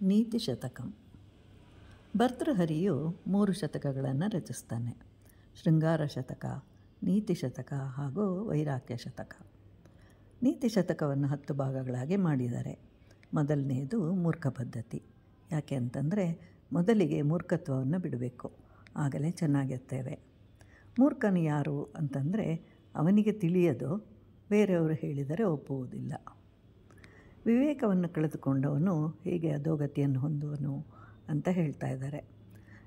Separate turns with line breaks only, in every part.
ನೀತಿಶತಕಂ. ಭರ್ತೃಹರಿಯು 3 ಶತಕಗಳನ್ನು ರಚಿಸ್ತಾನೆ. ಶೃಂಗಾರ ಶತಕ, ನೀತಿಶತಕ ಹಾಗೂ ವೈರಾಗ್ಯ ಶತಕ. ನೀತಿಶತಕವನ್ನು 10 ಭಾಗಗಳಾಗಿ ಮಾಡಿದ್ದಾರೆ. ಮೊದಲನೆಯದು ಮೂರ್ಖ ಪದ್ಧತಿ. ಯಾಕೆ ಅಂತಂದರೆ ಮೊದಲಿಗೆ ಮೂರ್ಖತ್ವವನ್ನು ಬಿಡಬೇಕು, ಆಗಲೇ ಚೆನ್ನಾಗಿರ್ತೇವೆ. ಮೂರ್ಖನು ಯಾರು ಅಂತಂದರೆ ಅವನಿಗೆ ತಿಳಿಯದು, ಬೇರೆಯವರು ಹೇಳಿದರೆ ಒಪ್ಪುವುದಿಲ್ಲ. ವಿವೇಕವನ್ನು ಕಳೆದುಕೊಂಡವನು ಹೇಗೆ ಅಧೋಗತಿಯನ್ನು ಹೊಂದುವನು ಅಂತ ಹೇಳ್ತಾ ಇದ್ದಾರೆ.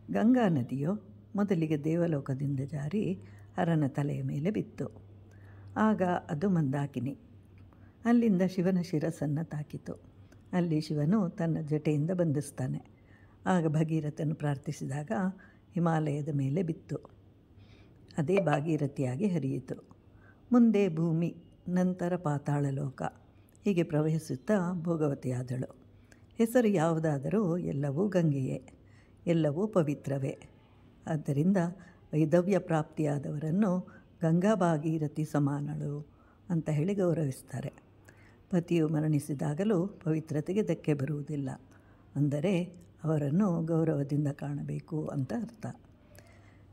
ಗಂಗಾ ನದಿಯು ಮೊದಲಿಗೆ ದೇವಲೋಕದಿಂದ ಜಾರಿ ಹರನ ತಲೆಯ ಮೇಲೆ ಬಿತ್ತು. ಆಗ ಅದು ಮಂದಾಕಿನಿ. ಅಲ್ಲಿಂದ ಶಿವನ ಶಿರಸ್ಸನ್ನು ತಾಕಿತು. ಅಲ್ಲಿ ಶಿವನು ತನ್ನ ಜಟೆಯಿಂದ ಬಂಧಿಸ್ತಾನೆ. ಆಗ ಭಗೀರಥನು ಪ್ರಾರ್ಥಿಸಿದಾಗ ಹಿಮಾಲಯದ ಮೇಲೆ ಬಿತ್ತು. ಅದೇ ಭಾಗೀರಥಿಯಾಗಿ ಹರಿಯಿತು. ಮುಂದೆ ಭೂಮಿ, ನಂತರ ಪಾತಾಳ ಲೋಕ, ಹೀಗೆ ಪ್ರವಹಿಸುತ್ತಾ ಭೋಗವತಿಯಾದಳು. ಹೆಸರು ಯಾವುದಾದರೂ ಎಲ್ಲವೂ ಗಂಗೆಯೇ, ಎಲ್ಲವೂ ಪವಿತ್ರವೇ. ಆದ್ದರಿಂದ ವೈದವ್ಯ ಪ್ರಾಪ್ತಿಯಾದವರನ್ನು ಗಂಗಾ ಭಾಗೀರಥಿ ಸಮಾನಳು ಅಂತ ಹೇಳಿ ಗೌರವಿಸ್ತಾರೆ. ಪತಿಯು ಮರಣಿಸಿದಾಗಲೂ ಪವಿತ್ರತೆಗೆ ಧಕ್ಕೆ ಬರುವುದಿಲ್ಲ, ಅಂದರೆ ಅವರನ್ನು ಗೌರವದಿಂದ ಕಾಣಬೇಕು ಅಂತ ಅರ್ಥ.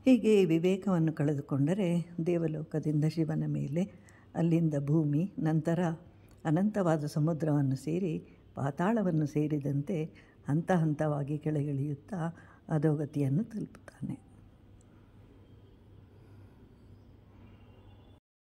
ಹೀಗೆ ವಿವೇಕವನ್ನು ಕಳೆದುಕೊಂಡರೆ ದೇವಲೋಕದಿಂದ ಶಿವನ ಮೇಲೆ, ಅಲ್ಲಿಂದ ಭೂಮಿ, ನಂತರ ಅನಂತವಾದ ಸಮುದ್ರವನ್ನು ಸೇರಿ ಪಾತಾಳವನ್ನು ಸೇರಿದಂತೆ ಹಂತ ಹಂತವಾಗಿ ಕೆಳಗಿಳಿಯುತ್ತಾ ಅಧೋಗತಿಯನ್ನು ತಲುಪುತ್ತಾನೆ.